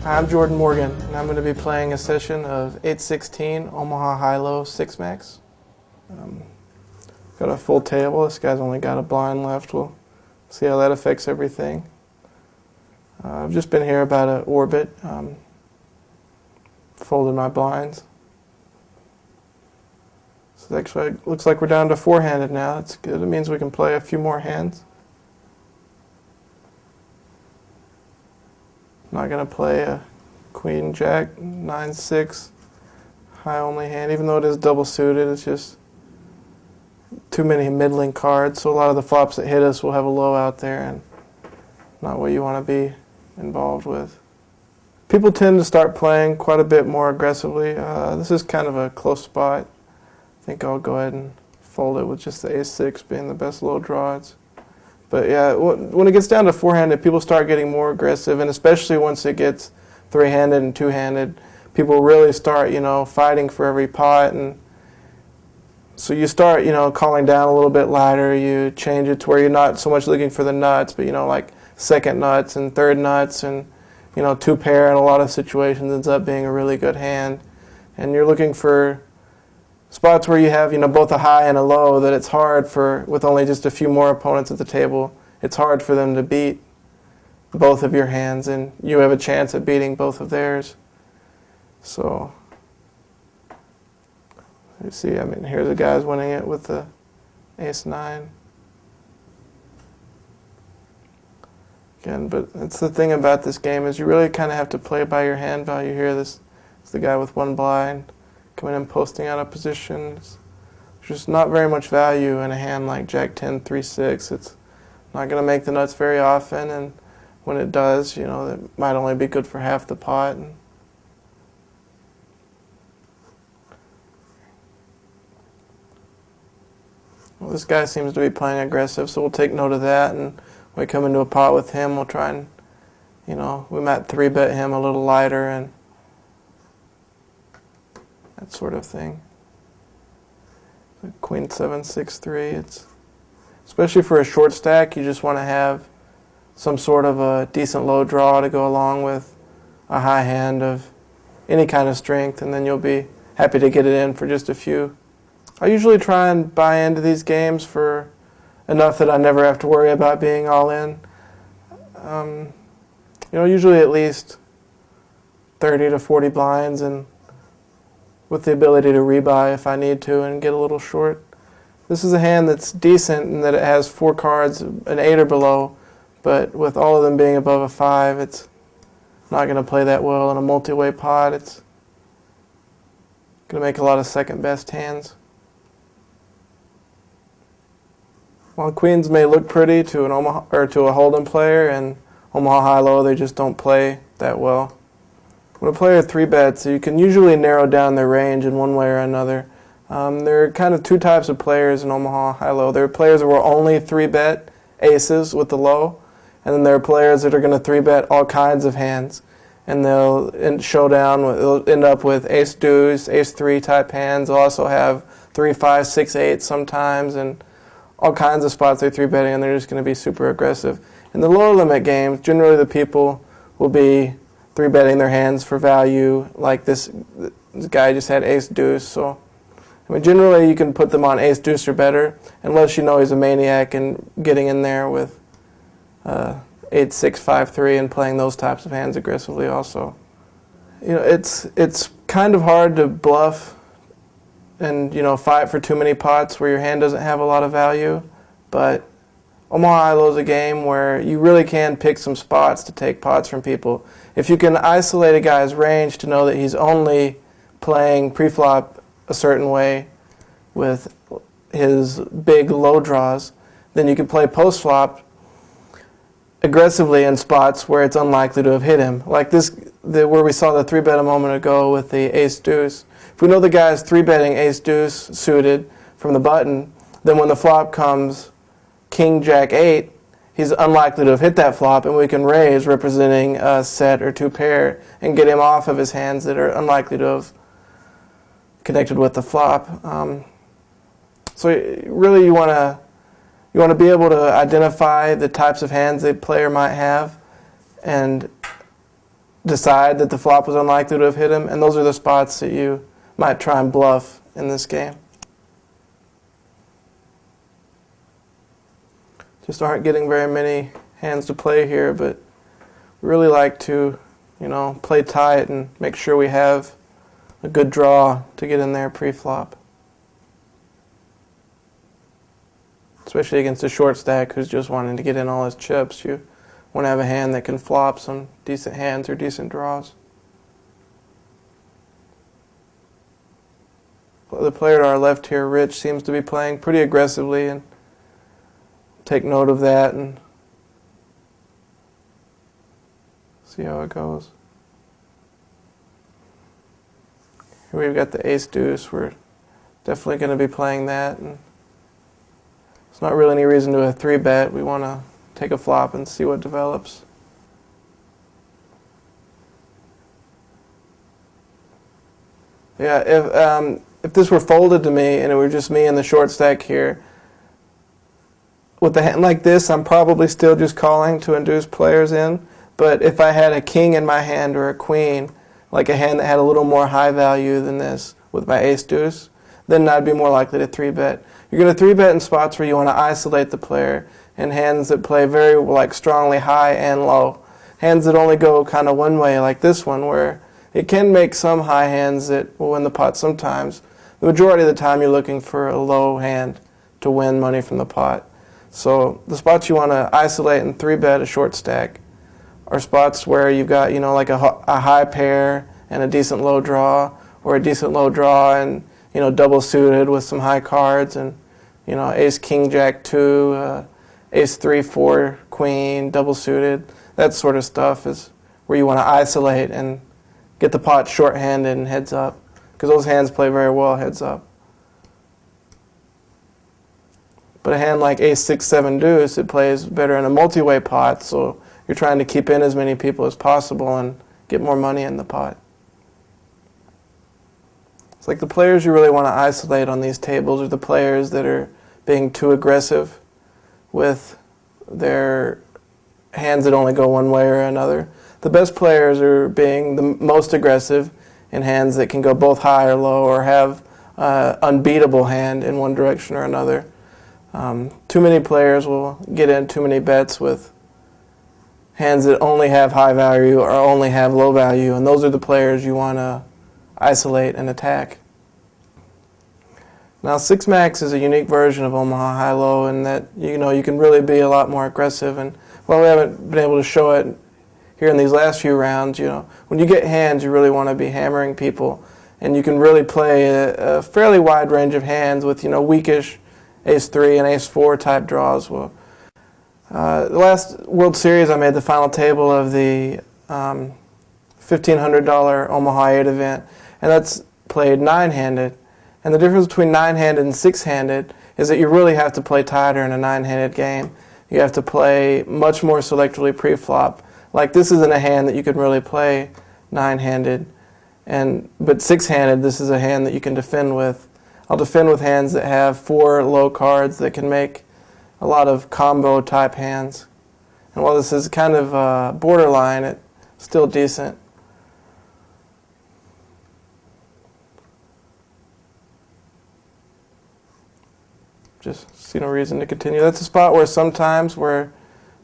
I'm Jordan Morgan, and I'm going to be playing a session of 8-16 Omaha high-low 6-max. Got a full table. This guy's only got a blind left. We'll see how that affects everything. I've just been here about an orbit, folded my blinds. So actually it looks like we're down to four-handed now. That's good. It means we can play a few more hands. I'm not going to play a Queen Jack 9-6 high only hand, even though it is double suited. It's just too many middling cards, so a lot of the flops that hit us will have a low out there, and not what you want to be involved with. People tend to start playing quite a bit more aggressively. This is kind of a close spot. I think I'll go ahead and fold it with just the ace-6 being the best low draw. But yeah, when it gets down to four-handed, people start getting more aggressive, and especially once it gets three-handed and two-handed, people really start, fighting for every pot, and so you start, calling down a little bit lighter. You change it to where you're not so much looking for the nuts, but like second nuts and third nuts, and two pair in a lot of situations ends up being a really good hand, and you're looking for spots where you have, both a high and a low, that it's hard for, with only just a few more opponents at the table, it's hard for them to beat both of your hands, and you have a chance at beating both of theirs. So, you see, here's the guys winning it with the ace-9. Again, but that's the thing about this game, is you really kind of have to play by your hand value here. This is the guy with one blind coming in, posting out of position. There's just not very much value in a hand like Jack-10, 3-6. It's not going to make the nuts very often, and when it does, it might only be good for half the pot. Well, this guy seems to be playing aggressive, so we'll take note of that, and when we come into a pot with him, we'll try and, we might 3-bet him a little lighter, and that sort of thing. Queen 7-6-3. It's especially for a short stack, you just want to have some sort of a decent low draw to go along with a high hand of any kind of strength, and then you'll be happy to get it in for just a few. I usually try and buy into these games for enough that I never have to worry about being all in. Usually at least 30 to 40 blinds, and with the ability to rebuy if I need to and get a little short. This is a hand that's decent in that it has 4 cards, an 8 or below, but with all of them being above a 5, it's not going to play that well in a multi-way pot. It's going to make a lot of second-best hands. While queens may look pretty to an Omaha or to a Hold'em player, and Omaha high-low, they just don't play that well. When a player 3-bets, you can usually narrow down their range in one way or another. There are kind of two types of players in Omaha high-low. There are players that will only 3-bet aces with the low, and then there are players that are going to 3-bet all kinds of hands, and they'll they'll end up with ace-deuce, ace-3 type hands. They'll also have 3-5, 6-8 sometimes, and all kinds of spots they're 3-betting, and they're just going to be super aggressive. In the lower limit games, generally the people will be 3-betting their hands for value, like this guy just had ace-deuce. So, generally you can put them on ace-deuce or better, unless he's a maniac and getting in there with 8-6, 5-3 and playing those types of hands aggressively also. It's kind of hard to bluff and fight for too many pots where your hand doesn't have a lot of value, but Omaha high-low is a game where you really can pick some spots to take pots from people. If you can isolate a guy's range to know that he's only playing pre-flop a certain way with his big low draws, then you can play post-flop aggressively in spots where it's unlikely to have hit him. Like where we saw the 3-bet a moment ago with the ace-deuce. If we know the guy's 3-betting ace-deuce suited from the button, then when the flop comes King Jack 8, he's unlikely to have hit that flop, and we can raise representing a set or 2 pair and get him off of his hands that are unlikely to have connected with the flop. So really you want to be able to identify the types of hands the player might have, and decide that the flop was unlikely to have hit him, and those are the spots that you might try and bluff in this game. Just aren't getting very many hands to play here, but we really like to, play tight and make sure we have a good draw to get in there pre-flop. Especially against a short stack who's just wanting to get in all his chips. You want to have a hand that can flop some decent hands or decent draws. The player to our left here, Rich, seems to be playing pretty aggressively, and take note of that and see how it goes. Here we've got the ace deuce. We're definitely going to be playing that, and there's not really any reason to a 3-bet. We want to take a flop and see what develops. Yeah, if this were folded to me and it were just me and the short stack here, with a hand like this, I'm probably still just calling to induce players in. But if I had a king in my hand or a queen, like a hand that had a little more high value than this with my ace deuce, then I'd be more likely to 3-bet. You're going to 3-bet in spots where you want to isolate the player, and hands that play very strongly high and low. Hands that only go kind of one way, like this one, where it can make some high hands that will win the pot sometimes. The majority of the time you're looking for a low hand to win money from the pot. So the spots you want to isolate and 3-bet a short stack are spots where you've got, like a high pair and a decent low draw, or a decent low draw and, double suited with some high cards, and, ace, king, jack, 2, ace, 3, 4, queen, double suited. That sort of stuff is where you want to isolate and get the pot short-handed and heads up, because those hands play very well heads up. But a hand like ace, 6, 7 deuce, it plays better in a multi-way pot, so you're trying to keep in as many people as possible and get more money in the pot. It's like the players you really want to isolate on these tables are the players that are being too aggressive with their hands that only go one way or another. The best players are being the most aggressive in hands that can go both high or low, or have unbeatable hand in one direction or another. Too many players will get in too many bets with hands that only have high value or only have low value, and those are the players you want to isolate and attack. Now, 6-max is a unique version of Omaha high-low in that you can really be a lot more aggressive, and while we haven't been able to show it here in these last few rounds, when you get hands, you really want to be hammering people, and you can really play a fairly wide range of hands with weakish ace 3 and ace 4 type draws. Well, the last World Series, I made the final table of the $1,500 Omaha8 event, and that's played 9-handed. And the difference between 9-handed and 6-handed is that you really have to play tighter in a 9-handed game. You have to play much more selectively pre-flop. Like, this isn't a hand that you can really play 9-handed, but 6-handed, this is a hand that you can defend with. I'll defend with hands that have 4 low cards that can make a lot of combo type hands. And while this is kind of borderline, it's still decent. Just see no reason to continue. That's a spot where sometimes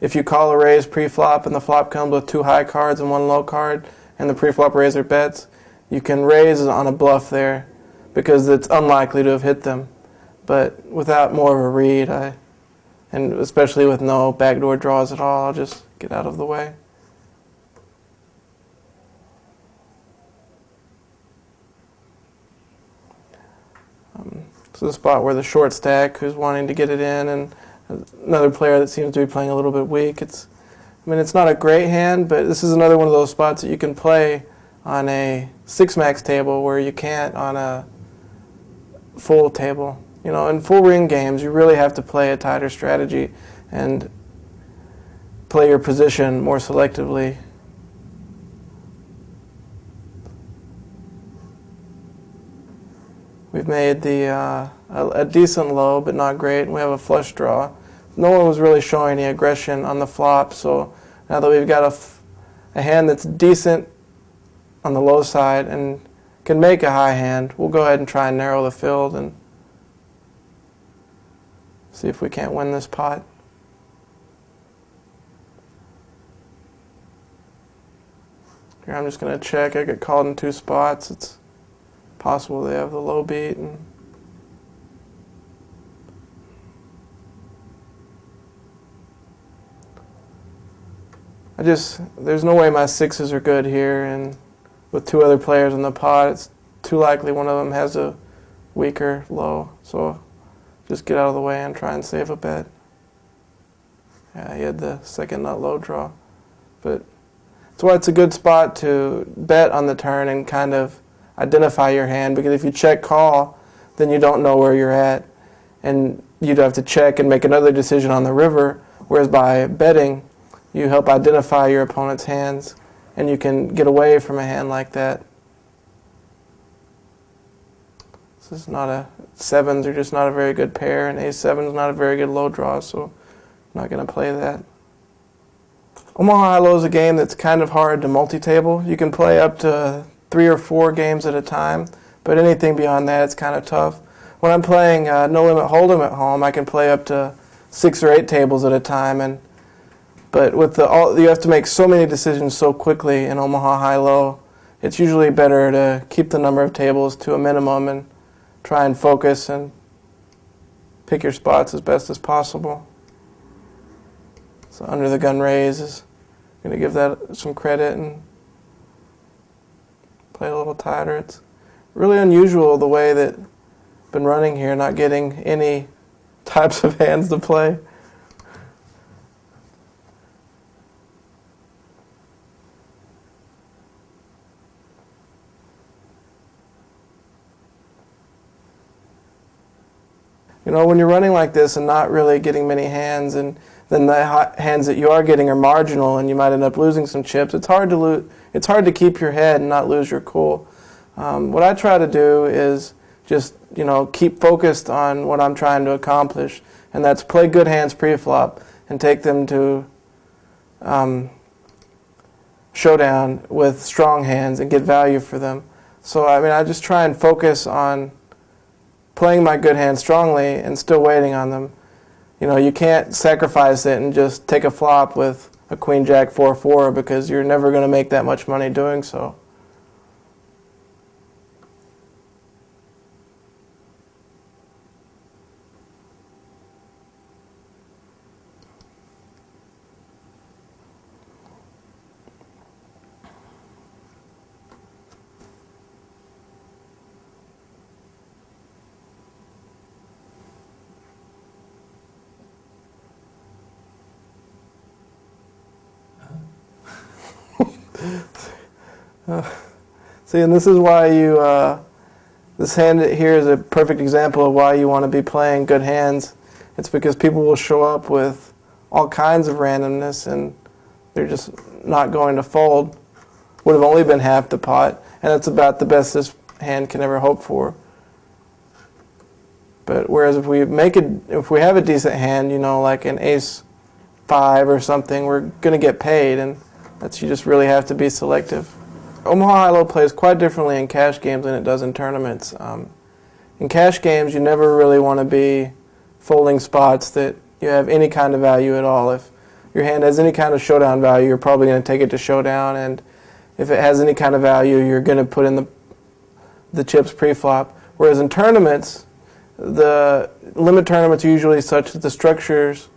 if you call a raise pre-flop and the flop comes with 2 high cards and 1 low card, and the pre-flop raiser bets, you can raise on a bluff there because it's unlikely to have hit them. But without more of a read, and especially with no backdoor draws at all, I'll just get out of the way. This is a spot where the short stack who's wanting to get it in, and another player that seems to be playing a little bit weak. It's not a great hand, but this is another one of those spots that you can play on a 6-max table where you can't on a full table. In full ring games, you really have to play a tighter strategy and play your position more selectively. We've made a decent low, but not great, and we have a flush draw. No one was really showing any aggression on the flop, so now that we've got a hand that's decent on the low side and can make a high hand, we'll go ahead and try and narrow the field and see if we can't win this pot. Here I'm just going to check. I get called in 2 spots. It's possible they have the low beat. And there's no way my 6s are good here, and with 2 other players in the pot, it's too likely one of them has a weaker low. So just get out of the way and try and save a bet. Yeah, he had the second nut low draw. But that's why it's a good spot to bet on the turn and kind of identify your hand, because if you check call, then you don't know where you're at, and you'd have to check and make another decision on the river, whereas by betting, you help identify your opponent's hands, and you can get away from a hand like that. This is not a, 7s are just not a very good pair, and A7 is not a very good low draw, so I'm not going to play that. Omaha High-Low is a game that's kind of hard to multi-table. You can play up to 3 or 4 games at a time, but anything beyond that, it's kind of tough. When I'm playing No Limit Hold'em at home, I can play up to 6 or 8 tables at a time, but with you have to make so many decisions so quickly in Omaha High-Low, it's usually better to keep the number of tables to a minimum and try and focus and pick your spots as best as possible. So under the gun raise is going to give that some credit and play a little tighter. It's really unusual the way that I've been running here, not getting any types of hands to play. You know, when you're running like this and not really getting many hands, and then the hands that you are getting are marginal, and you might end up losing some chips, it's hard to keep your head and not lose your cool. What I try to do is just, you know, keep focused on what I'm trying to accomplish, and that's play good hands pre-flop and take them to showdown with strong hands and get value for them. So I mean, I just try and focus on playing my good hands strongly and still waiting on them. You know, you can't sacrifice it and just take a flop with a Queen Jack 4-4 because you're never going to make that much money doing so. See, and this is why this hand here is a perfect example of why you want to be playing good hands. It's because people will show up with all kinds of randomness, and they're just not going to fold. Would have only been half the pot, and that's about the best this hand can ever hope for. But whereas if we have a decent hand, you know, like an ace 5 or something, we're going to get paid, and you just really have to be selective. Omaha High-Low plays quite differently in cash games than it does in tournaments. In cash games, you never really want to be folding spots that you have any kind of value at all. If your hand has any kind of showdown value, you're probably going to take it to showdown, and if it has any kind of value, you're going to put in the chips pre-flop. Whereas in tournaments, the limit tournaments are usually such that the structures,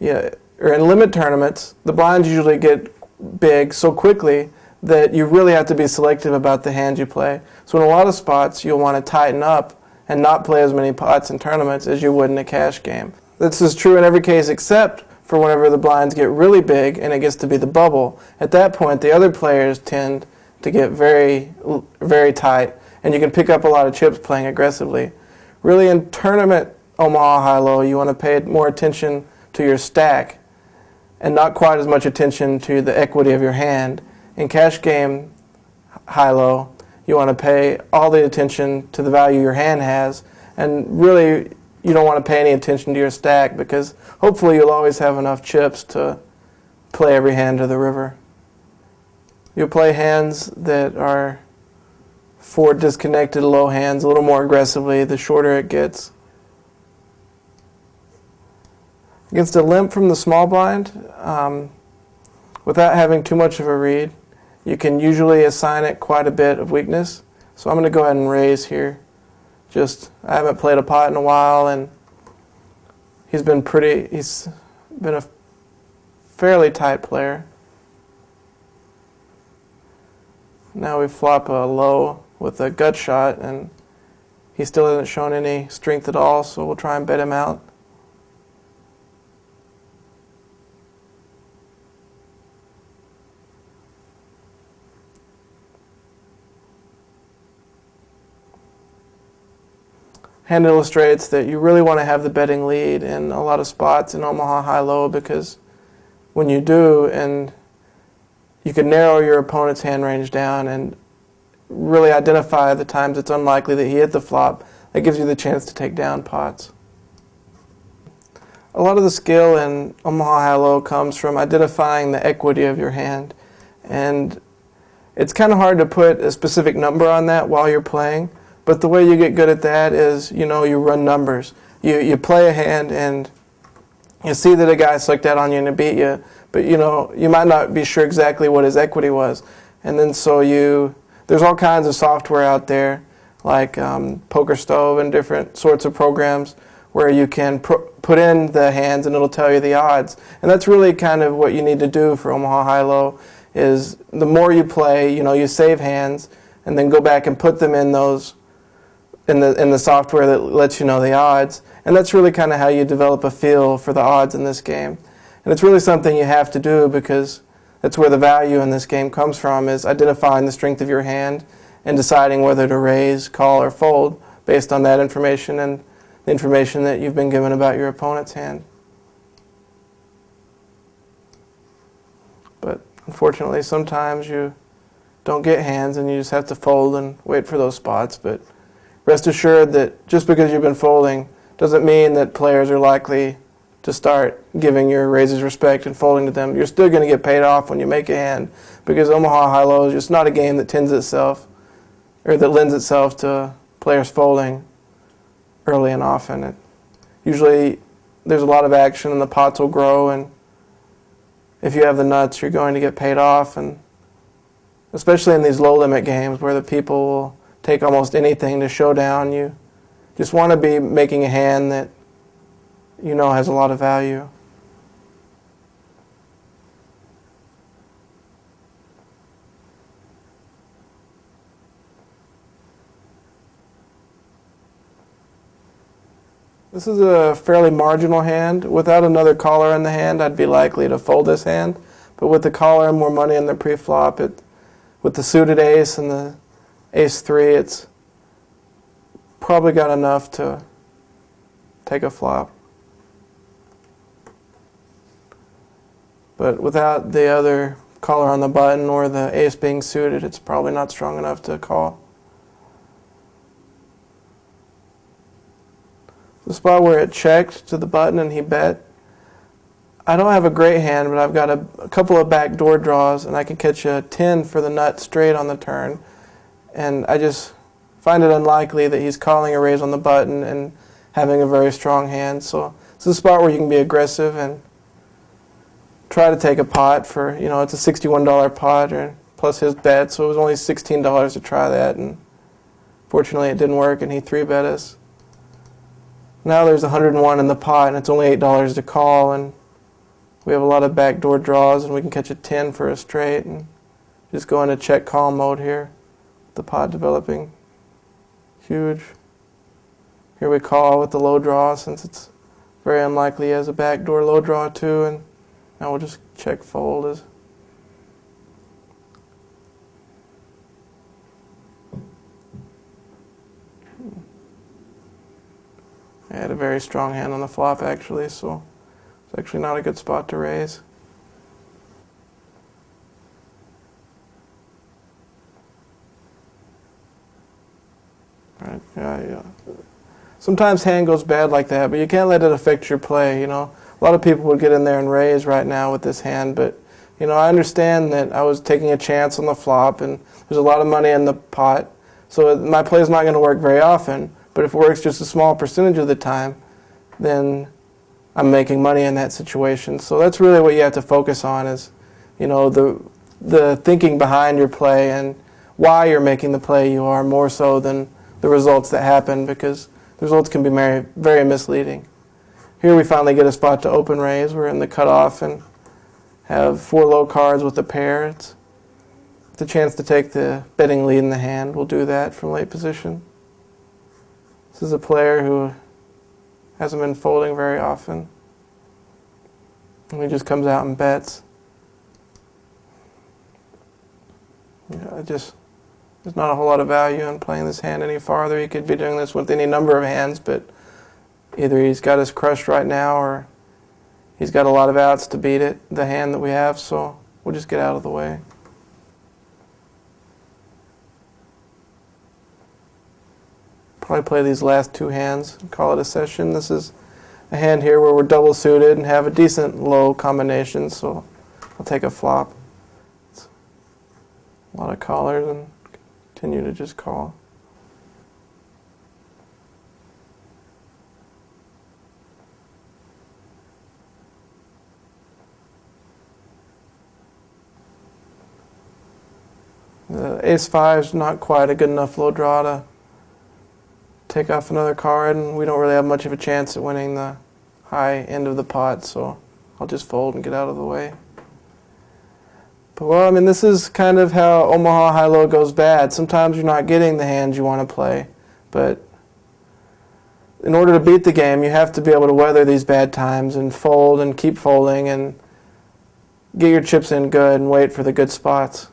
or in limit tournaments, the blinds usually get big so quickly that you really have to be selective about the hands you play. So in a lot of spots, you'll want to tighten up and not play as many pots in tournaments as you would in a cash game. This is true in every case except for whenever the blinds get really big and it gets to be the bubble. At that point, the other players tend to get very, very tight, and you can pick up a lot of chips playing aggressively. Really, in tournament Omaha High-Low, you want to pay more attention to your stack and not quite as much attention to the equity of your hand. In cash game High-Low, you want to pay all the attention to the value your hand has, and really you don't want to pay any attention to your stack because hopefully you'll always have enough chips to play every hand to the river. You'll play hands that are 4 disconnected low hands a little more aggressively the shorter it gets. Against a limp from the small blind, without having too much of a read, you can usually assign it quite a bit of weakness. So I'm going to go ahead and raise here. I haven't played a pot in a while, and he's been a fairly tight player. Now we flop a low with a gut shot, and he still hasn't shown any strength at all, so we'll try and bet him out. Hand illustrates that you really want to have the betting lead in a lot of spots in Omaha high-low, because when you do, and you can narrow your opponent's hand range down and really identify the times it's unlikely that he hit the flop, that gives you the chance to take down pots. A lot of the skill in Omaha high-low comes from identifying the equity of your hand, and it's kind of hard to put a specific number on that while you're playing. But the way you get good at that is, you run numbers. You play a hand and you see that a guy slicked out on you and beat you, but you might not be sure exactly what his equity was. And then there's all kinds of software out there, like Pokerstove and different sorts of programs where you can put in the hands and it'll tell you the odds. And that's really kind of what you need to do for Omaha high-low, is the more you play, you save hands and then go back and put them in those in the software that lets you know the odds. And that's really kind of how you develop a feel for the odds in this game. And it's really something you have to do, because that's where the value in this game comes from, is identifying the strength of your hand and deciding whether to raise, call, or fold based on that information and the information that you've been given about your opponent's hand. But unfortunately, sometimes you don't get hands and you just have to fold and wait for those spots. But rest assured that just because you've been folding doesn't mean that players are likely to start giving your raises respect and folding to them. You're still going to get paid off when you make a hand, because Omaha high-low is just not a game that lends itself to players folding early and often. Usually there's a lot of action and the pots will grow, and if you have the nuts, you're going to get paid off. And especially in these low-limit games where the people will take almost anything to show down, you just want to be making a hand that has a lot of value. This is a fairly marginal hand. Without another caller in the hand, I'd be likely to fold this hand. But with the caller and more money in the pre-flop, with the suited ace and the ace-3, it's probably got enough to take a flop. But without the other caller on the button or the ace being suited, it's probably not strong enough to call. The spot where it checked to the button and he bet, I don't have a great hand, but I've got a couple of backdoor draws, and I can catch a 10 for the nut straight on the turn. And I just find it unlikely that he's calling a raise on the button and having a very strong hand. So it's a spot where you can be aggressive and try to take a pot for, it's a $61 pot plus his bet, so it was only $16 to try that. And fortunately it didn't work, and he 3-bet us. Now there's 101 in the pot, and it's only $8 to call, and we have a lot of backdoor draws, and we can catch a 10 for a straight, and just go into check call mode here. The pot developing huge. Here we call with the low draw, since it's very unlikely he has a backdoor low draw too, and now we'll just check fold. I had a very strong hand on the flop, actually, so it's actually not a good spot to raise. Right, yeah. Sometimes hand goes bad like that, but you can't let it affect your play, A lot of people would get in there and raise right now with this hand, but You know, I understand that I was taking a chance on the flop, and there's a lot of money in the pot, so my play is not going to work very often. But if it works just a small percentage of the time, then I'm making money in that situation. So that's really what you have to focus on is, you know, the thinking behind your play and why you're making the play you are, more so than the results that happen, because the results can be very, very misleading. Here we finally get a spot to open raise. We're in the cutoff and have 4 low cards with a pair. It's the chance to take the betting lead in the hand. We'll do that from late position. This is a player who hasn't been folding very often. And he just comes out and bets. Yeah, there's not a whole lot of value in playing this hand any farther. He could be doing this with any number of hands, but either he's got us crushed right now or he's got a lot of outs to beat it, the hand that we have, so we'll just get out of the way. Probably play these last 2 hands and call it a session. This is a hand here where we're double suited and have a decent low combination, so I'll take a flop. It's a lot of callers and continue to just call. The ace-5 is not quite a good enough low draw to take off another card, and we don't really have much of a chance at winning the high end of the pot, so I'll just fold and get out of the way. But, well, I mean, this is kind of how Omaha high-low goes bad. Sometimes you're not getting the hands you want to play, but in order to beat the game, you have to be able to weather these bad times and fold and keep folding and get your chips in good and wait for the good spots.